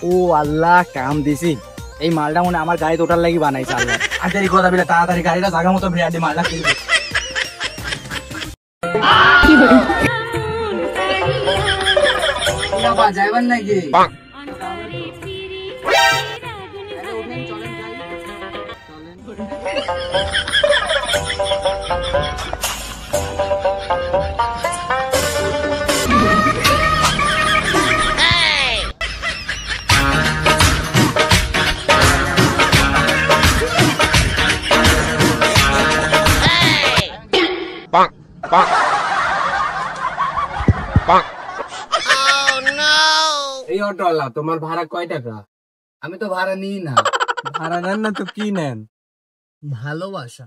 ও আল্লাহ কাম দিছি এই মালটা মনে আমার গাড়ি তোটার লাগি বানাইছে আল্লাহ আজেরি কথা বলে তাড়াতাড়ি গাড়িটা জায়গা মতো বিরাট দি মালটা কিনবে বাবা যাইবেন নাকি এই অটোওয়ালা তোমার ভাড়া কয় টাকা? আমি তো ভাড়া নিই না। ভাড়া নেন না তো কি নেন? ভালোবাসা।